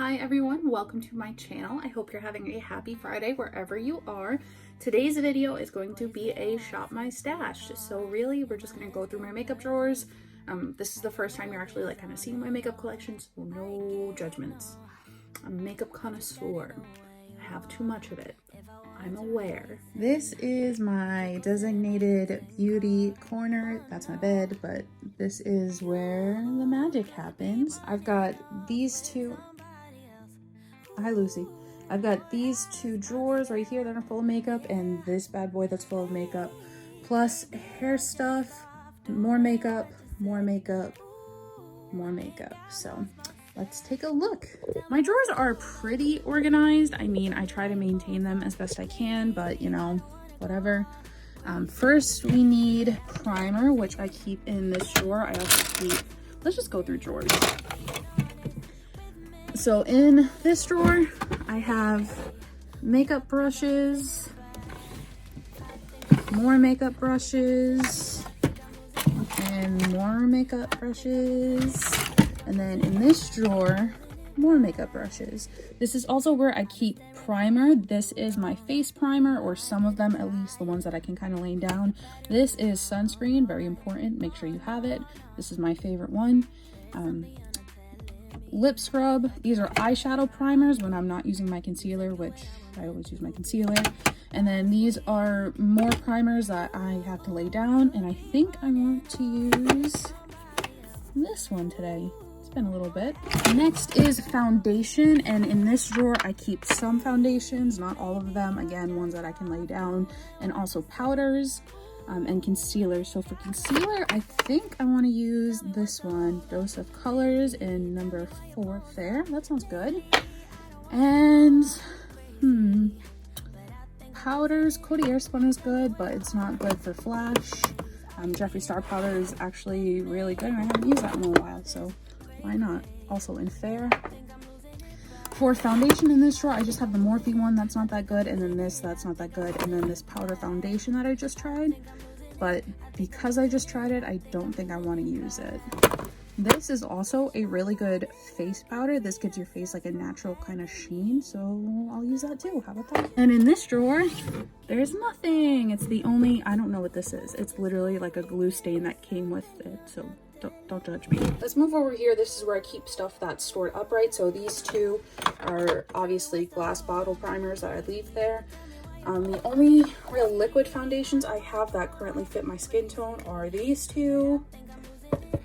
Hi everyone, welcome to my channel. I hope you're having a happy Friday wherever you are. Today's video is going to be a shop my stash. So really, we're just gonna go through my makeup drawers. This is the first time you're actually kind of seeing my makeup collection, so no judgments. I'm a makeup connoisseur. I have too much of it. I'm aware. This is my designated beauty corner. That's my bed, but this is where the magic happens. I've got these two. Hi, Lucy. I've got these two drawers right here that are full of makeup, and this bad boy that's full of makeup, plus hair stuff, more makeup, more makeup, more makeup. So let's take a look. My drawers are pretty organized. I mean, I try to maintain them as best I can, but you know, whatever. First, we need primer, which I keep in this drawer. I also keep, let's just go through drawers. So in this drawer, I have makeup brushes, more makeup brushes, and more makeup brushes. And then in this drawer, more makeup brushes. This is also where I keep primer. This is my face primer, or some of them, at least the ones that I can kind of lay down. This is sunscreen, very important. Make sure you have it. This is my favorite one. Lip scrub. These are eyeshadow primers when I'm not using my concealer, which I always use my concealer. And then these are more primers that I have to lay down, and I think I want to use this one today. It's been a little bit. Next is foundation, and in this drawer I keep some foundations, not all of them, again, ones that I can lay down, and also powders and concealer. So for concealer, I think I want to use this one, Dose of Colors, in number 4 there. That sounds good. And powders, Coty Airspun is good, but it's not good for flash. Jeffree Star powder is actually really good, and I haven't used that in a while, so why not? Also in Fair. For foundation in this drawer, I just have the Morphe one that's not that good, and then this that's not that good, and then this powder foundation that I just tried. But because I just tried it, I don't think I want to use it. This is also a really good face powder. This gives your face like a natural kind of sheen, so I'll use that too. How about that? And in this drawer, there's nothing. It's the only, I don't know what this is. It's literally like a glue stain that came with it, so don't judge me. Let's move over here. This is where I keep stuff that's stored upright. So these two are obviously glass bottle primers that I leave there. The only real liquid foundations I have that currently fit my skin tone are these two.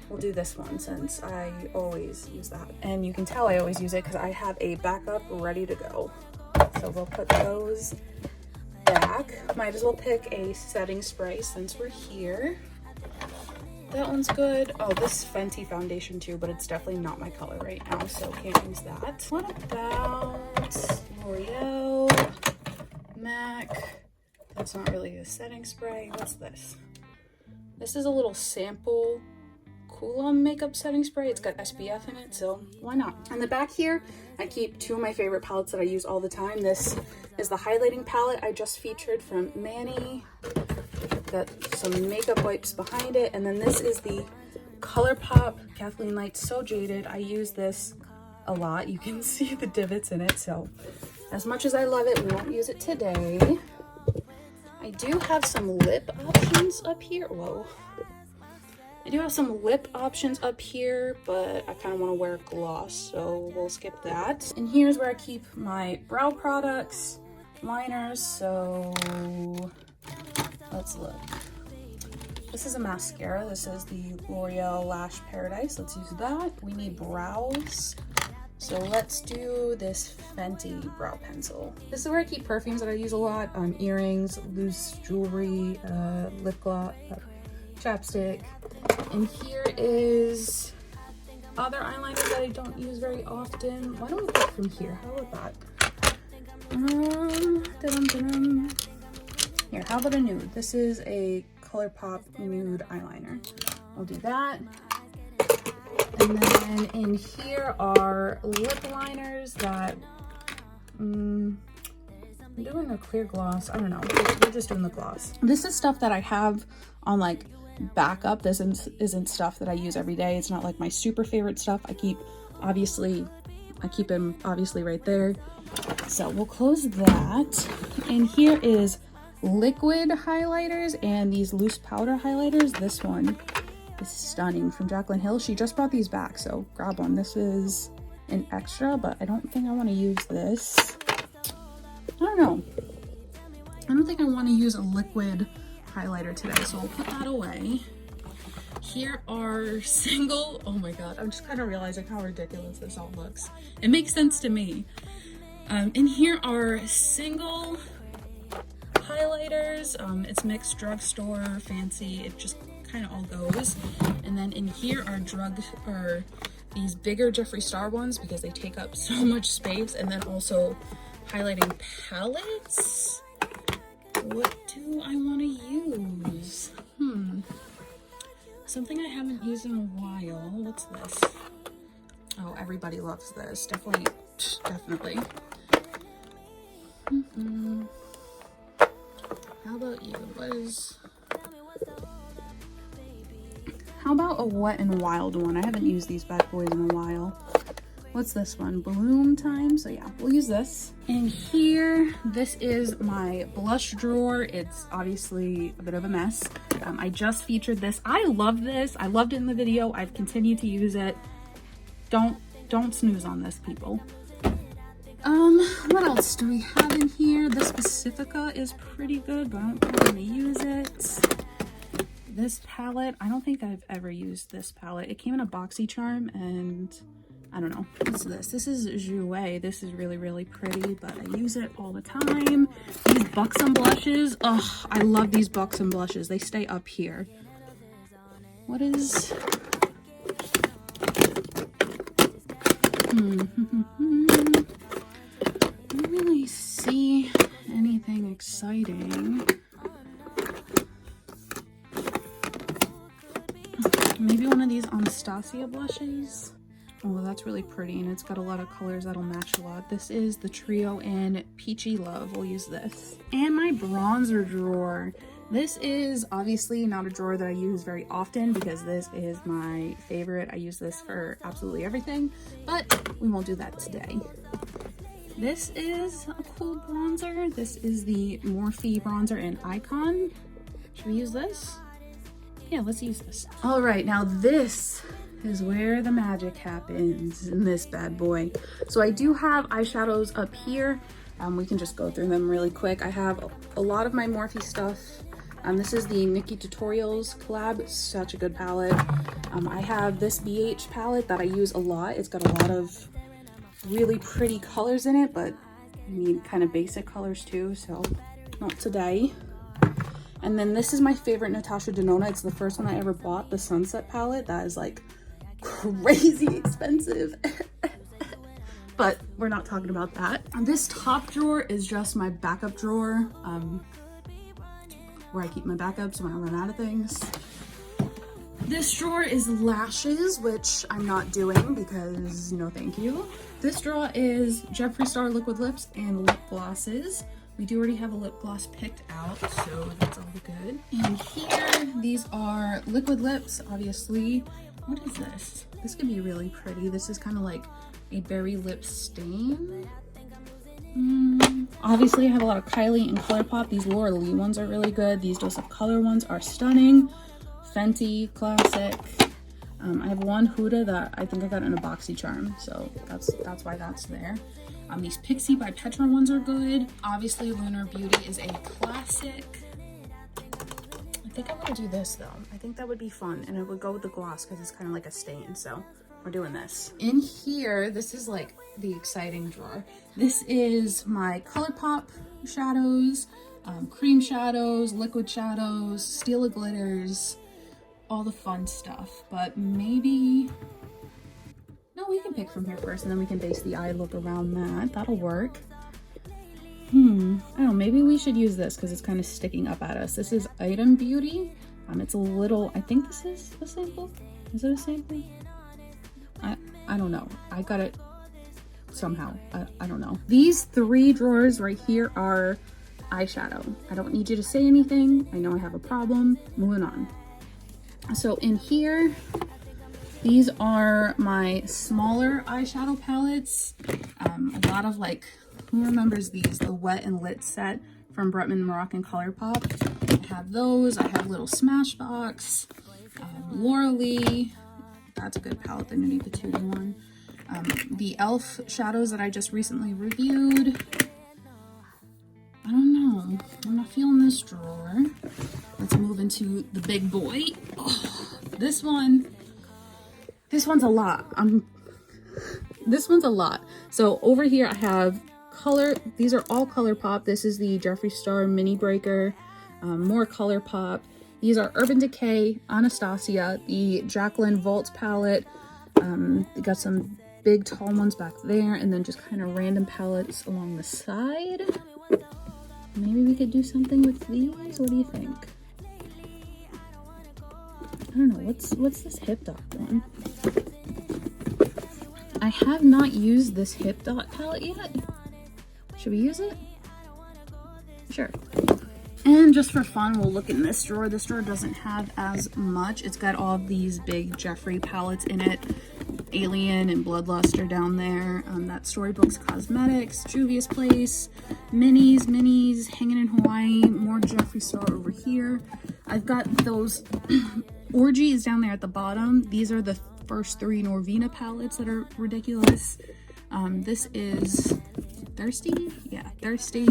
We'll do this one since I always use that. And you can tell I always use it because I have a backup ready to go. So we'll put those back. Might as well pick a setting spray since we're here. That one's good. Oh, this Fenty foundation too, but it's definitely not my color right now, so can't use that. What about L'Oreal, MAC? That's not really a setting spray. What's this? This is a little sample Tula makeup setting spray. It's got SPF in it, so why not? On the back here, I keep two of my favorite palettes that I use all the time. This is the highlighting palette I just featured from Manny. Got some makeup wipes behind it, and then this is the Colourpop Kathleen Light So Jaded. I use this a lot. You can see the divots in it, so as much as I love it, we won't use it today. I do have some lip options up here. Whoa. I do have some lip options up here, but I kind of want to wear gloss, so we'll skip that. And here's where I keep my brow products, liners, so let's look. This is a mascara. This is the L'Oreal Lash Paradise. Let's use that. We need brows. So let's do this Fenty brow pencil. This is where I keep perfumes that I use a lot. Earrings, loose jewelry, lip gloss, chapstick. And here is other eyeliners that I don't use very often. Why don't we pick from here? How about that? Here, how about a nude? This is a Colourpop Nude Eyeliner. I'll do that. And then in here are lip liners that, I'm doing a clear gloss. I don't know, we're just doing the gloss. This is stuff that I have on like backup. This isn't stuff that I use every day. It's not like my super favorite stuff. I keep obviously I keep them obviously right there. So we'll close that. And here is liquid highlighters and these loose powder highlighters. This one is stunning from Jaclyn Hill. She just brought these back, so grab one. This is an extra, but I don't think I want to use this. I don't know. I don't think I want to use a liquid highlighter today, so I'll put that away. Here are single, oh my god, I'm just kind of realizing how ridiculous this all looks. It makes sense to me. And here are single highlighters. It's mixed drugstore, fancy, it just kind of all goes. And then in here are these bigger Jeffree Star ones because they take up so much space. And then also highlighting palettes. What do I want to use? Something I haven't used in a while. What's this? Oh, everybody loves this. Definitely. How about you? How about a Wet n Wild one? I haven't used these bad boys in a while. What's this one? Bloom Time. So yeah, we'll use this. And here, this is my blush drawer. It's obviously a bit of a mess. I just featured this. I love this. I loved it in the video. I've continued to use it. Don't snooze on this, people. What else do we have in here? This Pacifica is pretty good, but I don't think I'm gonna use it. This palette, I don't think I've ever used this palette. It came in a boxy charm, and I don't know. What's this? This is Jouer. This is really, really pretty, but I use it all the time. These Buxom Blushes. Ugh, I love these Buxom Blushes. They stay up here. What is... I don't really see anything exciting. Maybe one of these Anastasia blushes. Oh, that's really pretty, and it's got a lot of colors that'll match a lot. This is the trio in Peachy Love. We'll use this. And my bronzer drawer. This is obviously not a drawer that I use very often because this is my favorite. I use this for absolutely everything, but we won't do that today. This is a cool bronzer. This is the Morphe bronzer in Icon. Should we use this? Yeah, let's use this. All right, now this is where the magic happens in this bad boy. So I do have eyeshadows up here. We can just go through them really quick. I have a lot of my Morphe stuff. This is the Nikki Tutorials collab. Such a good palette. I have this BH palette that I use a lot. It's got a lot of really pretty colors in it, but I need kind of basic colors too, so not today. And then this is my favorite Natasha Denona. It's the first one I ever bought, the Sunset palette. That is like crazy expensive. But we're not talking about that. And this top drawer is just my backup drawer, where I keep my backups when I run out of things. This drawer is lashes, which I'm not doing because no thank you. This drawer is Jeffree Star liquid lips and lip glosses. We do already have a lip gloss picked out, so that's all good. And here, these are liquid lips, obviously. What is this? This could be really pretty. This is kind of like a berry lip stain. Obviously, I have a lot of Kylie and Colourpop. These Laura Lee ones are really good. These Dose of Color ones are stunning. Fenty, classic. I have one Huda that I think I got in a boxy charm, so that's why that's there. These Pixie by Petra ones are good. Obviously, Lunar Beauty is a classic. I think I'm gonna do this though. I think that would be fun, and it would go with the gloss because it's kind of like a stain, so we're doing this. In here, this is like the exciting drawer. This is my Colourpop shadows, cream shadows, liquid shadows, Stila glitters, all the fun stuff. But maybe, no, we can pick from here first and then we can base the eye look around that. That'll work. I don't know, maybe we should use this because it's kind of sticking up at us. This is Item Beauty. It's a little, I think this is a sample. Is it a sample? I don't know. I got it somehow. I don't know. These three drawers right here are eyeshadow. I don't need you to say anything. I know I have a problem. Moving on. So in here, These are my smaller eyeshadow palettes. A lot of like, who remembers these? The Wet and Lit set from Bretman Moroccan Colourpop. I have those. I have little Smashbox, Laura Lee. That's a good palette, the Nudie Patootie one. The e.l.f. shadows that I just recently reviewed. I don't know. I'm not feeling this drawer. Let's move into the big boy. Oh, this one's a lot. This one's a lot. So over here I have these are all Colourpop. This is the Jeffree Star Mini Breaker, more Colourpop. These are Urban Decay, Anastasia, the Jaclyn Vault palette. They got some big tall ones back there, and then just kind of random palettes along the side. Maybe we could do something with these. What do you think? I don't know. What's this Hip Dot one? I have not used this Hip Dot palette yet. Should we use it? Sure. And just for fun, we'll look in this drawer. This drawer doesn't have as much. It's got all of these big Jeffree palettes in it. Alien and Bloodlust are down there. That Storybooks Cosmetics, Juvia's Place, Minis, Hanging in Hawaii, more Jeffree Star over here. I've got those Orgy is down there at the bottom. These are the first 3 Norvina palettes that are ridiculous. This is Thirsty? Yeah, Thirsty.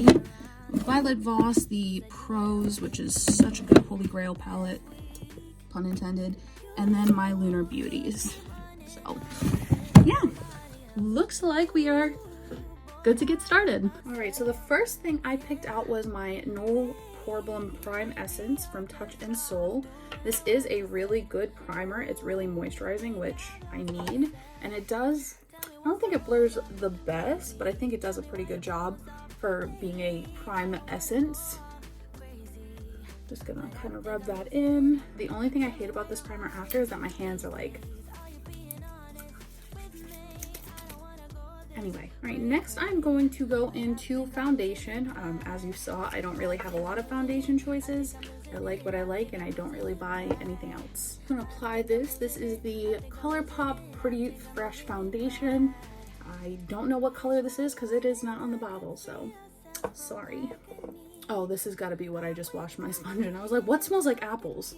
Violet Voss, the Pros, which is such a good Holy Grail palette, pun intended. And then my Lunar Beauties. So, yeah, looks like we are good to get started. All right, so the first thing I picked out was my No Problem Prime Essence from Touch and Soul. This is a really good primer. It's really moisturizing, which I need. And it does, I don't think it blurs the best, but I think it does a pretty good job for being a prime essence. Just gonna kind of rub that in. The only thing I hate about this primer after is that my hands are like, anyway. All right, next I'm going to go into foundation. As you saw, I don't really have a lot of foundation choices. I like what I like and I don't really buy anything else. I'm gonna apply this. This is the Colourpop Pretty Fresh Foundation. I don't know what color this is because it is not on the bottle, so sorry. Oh, this has got to be what I just washed my sponge in. I was like, what smells like apples?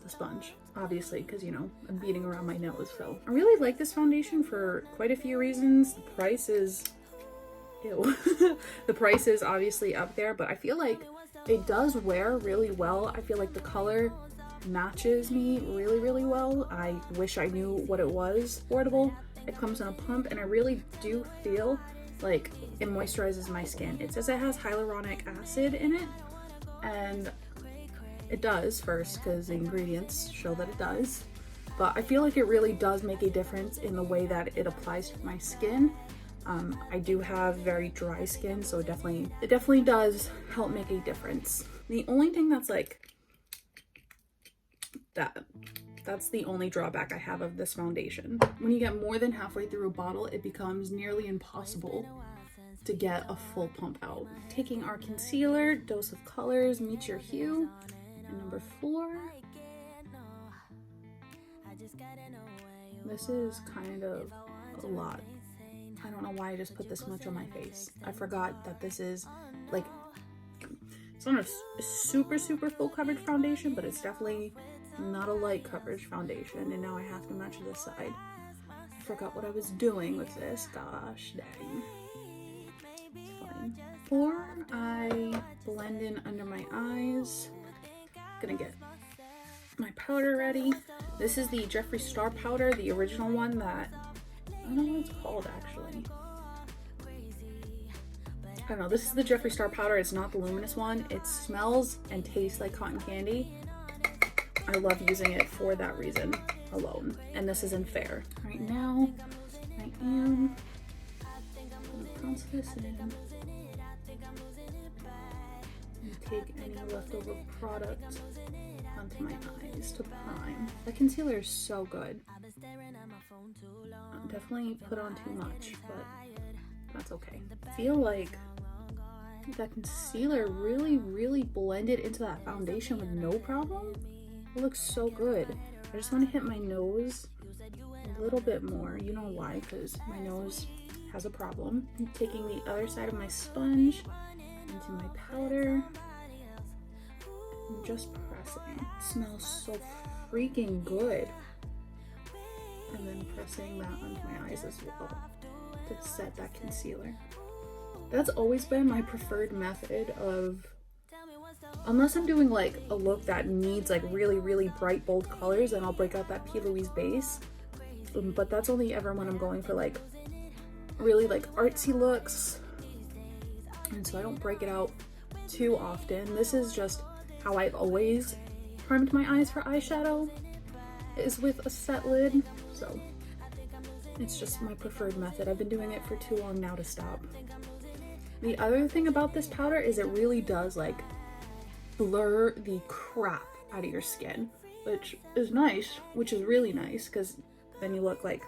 The sponge, obviously, because, you know, I'm beating around my nose, so. I really like this foundation for quite a few reasons. The price is, ew. The price is obviously up there, but I feel like it does wear really well. I feel like the color matches me really, really well. I wish I knew what it was. Affordable. It comes in a pump, and I really do feel like it moisturizes my skin. It says it has hyaluronic acid in it, and it does first because the ingredients show that it does, but I feel like it really does make a difference in the way that it applies to my skin. I do have very dry skin, so it definitely does help make a difference. The only thing that's like that's the only drawback I have of this foundation. When you get more than halfway through a bottle, it becomes nearly impossible to get a full pump out. Taking our concealer, Dose of Colors, Meet Your Hue, and number 4. This is kind of a lot. I don't know why I just put this much on my face. I forgot that this is like, it's not a super full coverage foundation, but it's definitely not a light coverage foundation, and now I have to match this side. I forgot what I was doing with this. Gosh dang. It's fine. Before I blend in under my eyes, gonna get my powder ready. This is the Jeffree Star powder, the original one that, I don't know what it's called actually. I don't know. This is the Jeffree Star powder. It's not the luminous one. It smells and tastes like cotton candy. I love using it for that reason alone. And this is in Fair. Right now, I am gonna pounce this in and take any leftover product onto my eyes to prime. The concealer is so good. Definitely put on too much, but that's okay. I feel like that concealer really blended into that foundation with no problem. It looks so good. I just want to hit my nose a little bit more. You know why? Because my nose has a problem. I'm taking the other side of my sponge into my powder and just pressing. It smells so freaking good. And then pressing that onto my eyes as well to set that concealer. That's always been my preferred method of, unless I'm doing like a look that needs like really bright bold colors, and I'll break out that P. Louise base. But that's only ever when I'm going for like really like artsy looks, and so I don't break it out too often. This is just how I've always primed my eyes for eyeshadow, is with a set lid. So it's just my preferred method. I've been doing it for too long now to stop. The other thing about this powder is it really does like blur the crap out of your skin, which is nice, which is really nice, because then you look like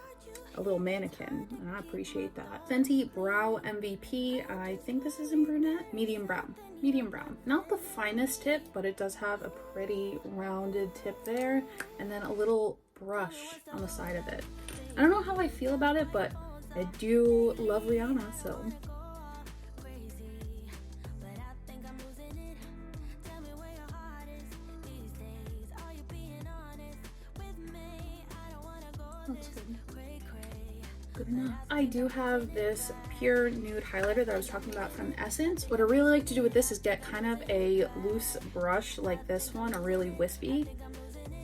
a little mannequin, and I appreciate that. Fenty Brow MVP. I think this is in brunette. Medium brown. Medium brown. Not the finest tip, but it does have a pretty rounded tip there, and then a little brush on the side of it. I don't know how I feel about it, but I do love Rihanna, so. That's good. Good enough. I do have this pure nude highlighter that I was talking about from Essence. What I really like to do with this is get kind of a loose brush like this one, or really wispy.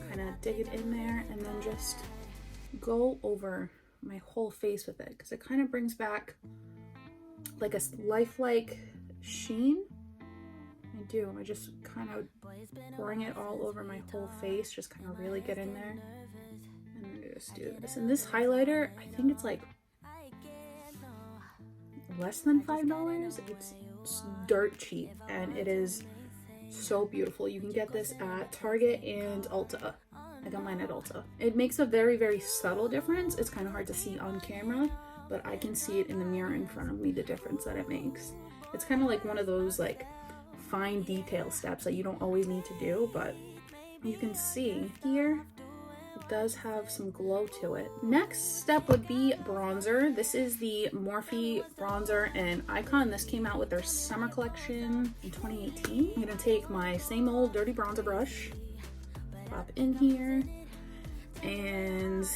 Kind of dig it in there and then just go over my whole face with it, because it kind of brings back like a lifelike sheen. I do. I just kind of bring it all over my whole face, just kind of really get in there. Just do this. And this highlighter, I think it's like less than $5. It's dirt cheap, and it is so beautiful. You can get this at Target and Ulta. I got mine at Ulta. It makes a very subtle difference. It's kind of hard to see on camera, but I can see it in the mirror in front of me, the difference that it makes. It's kind of like one of those like fine detail steps that you don't always need to do, but you can see here it does have some glow to it. Next step would be bronzer. This is the Morphe bronzer and Icon. This came out with their summer collection in 2018. I'm gonna take my same old dirty bronzer brush, pop in here, and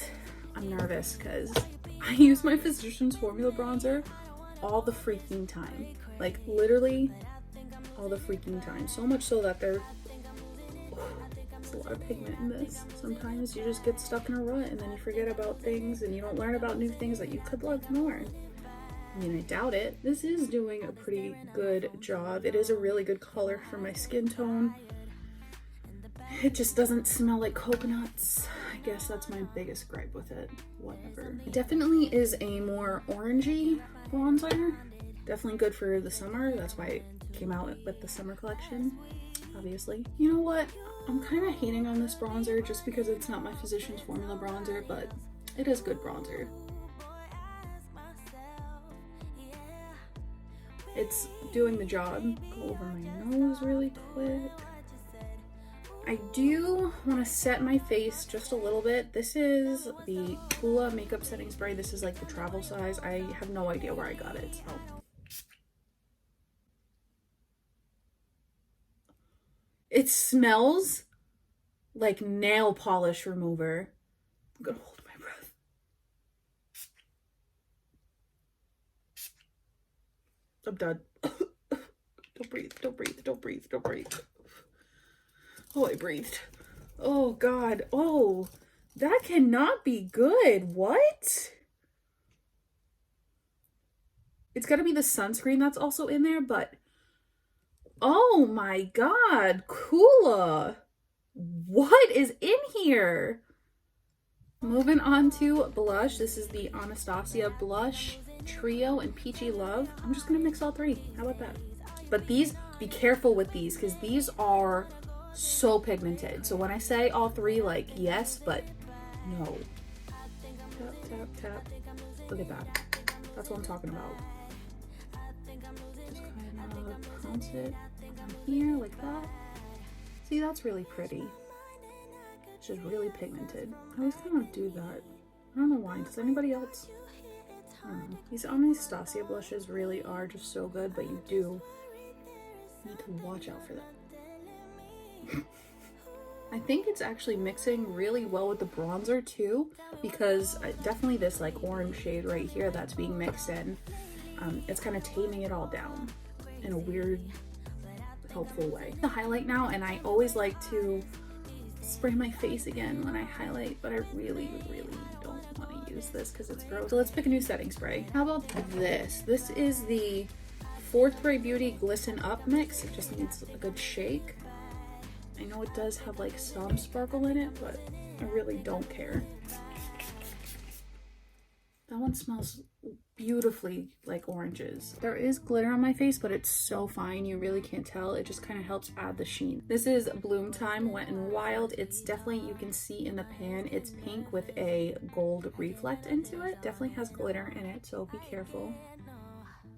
I'm nervous because I use my Physicians Formula bronzer all the freaking time. Like literally all the freaking time. So much so that there's a lot of pigment in this. Sometimes you just get stuck in a rut and then you forget about things and you don't learn about new things that you could love more. I mean, I doubt it. This is doing a pretty good job. It is a really good color for my skin tone. It just doesn't smell like coconuts. I guess that's my biggest gripe with it. Whatever. It definitely is a more orangey bronzer. Definitely good for the summer. That's why it came out with the summer collection, obviously. You know what? I'm kind of hating on this bronzer just because it's not my Physicians Formula bronzer, but it is good bronzer. It's doing the job. Go over my nose really quick. I do want to set my face just a little bit. This is the Tula makeup setting spray. This is like the travel size. I have no idea where I got it, so. It smells like nail polish remover. I'm gonna hold my breath. I'm done. Don't breathe, don't breathe, don't breathe, don't breathe. Oh, I breathed. Oh God, oh, that cannot be good. What? It's gotta be the sunscreen that's also in there, but oh my God, Coola. What is in here? Moving on to blush. This is the Anastasia Blush Trio and Peachy Love. I'm just gonna mix all three. How about that? But these, be careful with these because these are so pigmented. So when I say all three, like yes, but no. Tap, tap, tap. Look at that. That's what I'm talking about. Just kind of pounce it on here like that. See, that's really pretty. It's just really pigmented. I always kind of do that. I don't know why. Does anybody else? I don't know. These Anastasia blushes really are just so good, but you do need to watch out for them. I think it's actually mixing really well with the bronzer too, because definitely this like orange shade right here that's being mixed in, it's kind of taming it all down in a weird, helpful way. The highlight now, and I always like to spray my face again when I highlight, but I really don't want to use this because it's gross. So let's pick a new setting spray. How about this? This is the 4th Grade Beauty Glisten Up mix. It just needs a good shake. I know it does have like some sparkle in it, but I really don't care. That one smells beautifully like oranges. There is glitter on my face, but it's so fine, you really can't tell. It just kind of helps add the sheen. This is Bloom Time Wet n Wild. It's definitely, you can see in the pan, it's pink with a gold reflect into it. Definitely has glitter in it, so be careful.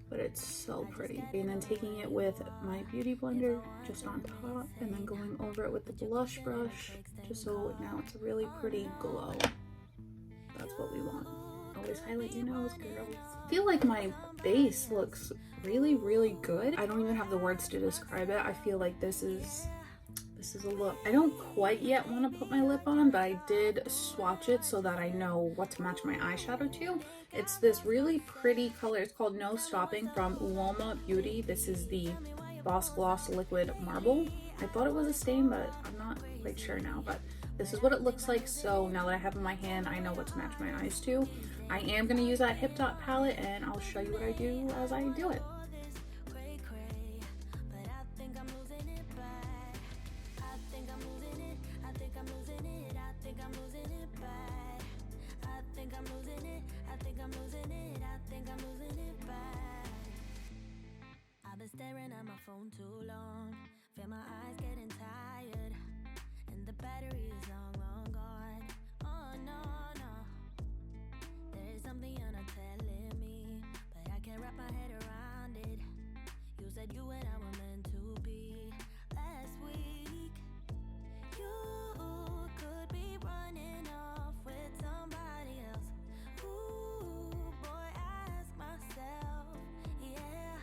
But it's so pretty. And then taking it with my beauty blender just on top, and then going over it with the blush brush, just so now it's a really pretty glow. That's what we want. Always highlight your nose, girls. I feel like my base looks really good. I don't even have the words to describe it. I feel like this is a look. I don't quite yet want to put my lip on, but I did swatch it so that I know what to match my eyeshadow to. It's this really pretty color. It's called No Stoppin from Uoma Beauty. This is the Boss Gloss Liquid Marble. I thought it was a stain, but I'm not quite sure now. But this is what it looks like. So now that I have it in my hand, I know what to match my eyes to. I am going to use that Hip Dot palette, and I'll show you what I do as I do it. I've been staring at my phone too long. Feel my eyes getting tired, and the battery is long gone. Oh no, there is something you're not telling me, but I can't wrap my head around it. You said you and I were meant to be last week. You could be running off with somebody else. Ooh, boy, I ask myself, yeah.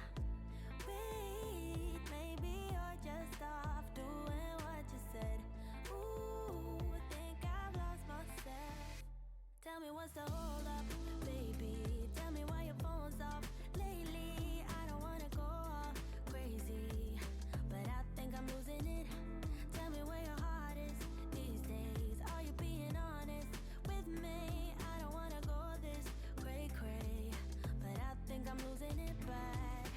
Wait, maybe you're just off doing what you said. Ooh, think I've lost myself. Tell me what's the hold up, baby. Tell me why your phone's off lately. I don't wanna go all crazy, but I think I'm losing it. Tell me where your heart is these days. Are you being honest with me? I don't wanna go this cray, but I think I'm losing it bad.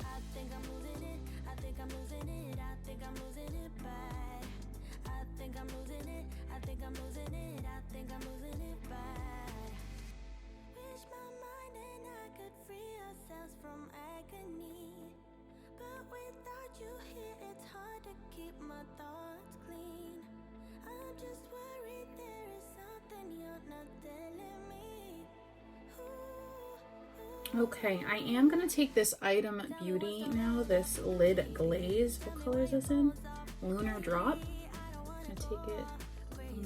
I think I'm losing it. I think I'm losing it. I think I'm losing it bad. I think I'm losing it. I think I'm losing it. I think I'm losing it bad. Wish my mind and I could free ourselves from agony, but without you here, it's hard to keep my thoughts clean. I'm just worried there is something you're not telling me. Okay, I am gonna take this Item Beauty now, this lid glaze. What color is this in? Lunar Drop. I'm gonna take it on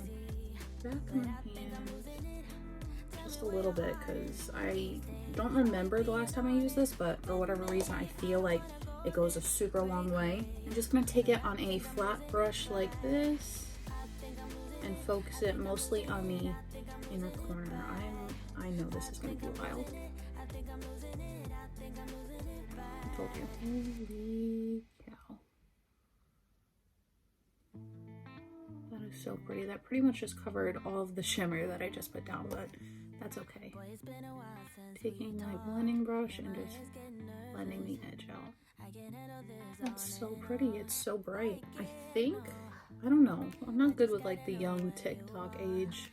the back of my hand, just a little bit, because I don't remember the last time I used this, but for whatever reason I feel like it goes a super long way. I'm just gonna take it on a flat brush like this and focus it mostly on the inner corner. I know this is gonna be wild. I told you. Holy cow. That is so pretty. That pretty much just covered all of the shimmer that I just put down, but that's okay. Taking my blending brush and just blending the edge out. That's so pretty. It's so bright. I think, I don't know, I'm not good with like the young TikTok age,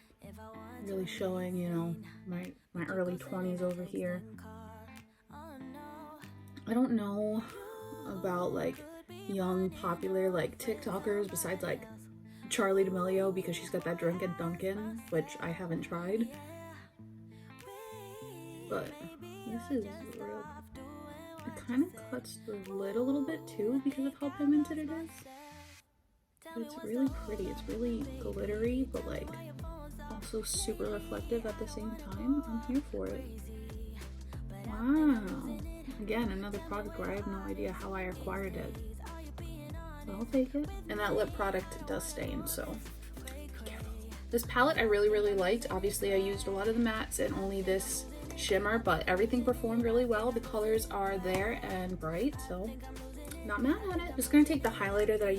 really showing, you know, my early 20s over here. I don't know about like young popular like TikTokers besides like Charli D'Amelio, because she's got that Drunken Dunkin', which I haven't tried, but this is real. It kind of cuts the lid a little bit too because of how pigmented it is. But it's really pretty. It's really glittery, but like also super reflective at the same time. I'm here for it. Wow. Again, another product where I have no idea how I acquired it. But I'll take it. And that lip product does stain, so be careful. This palette I really liked. Obviously I used a lot of the mattes and only this shimmer, but everything performed really well. The colors are there and bright, so not mad at it. Just gonna take the highlighter that I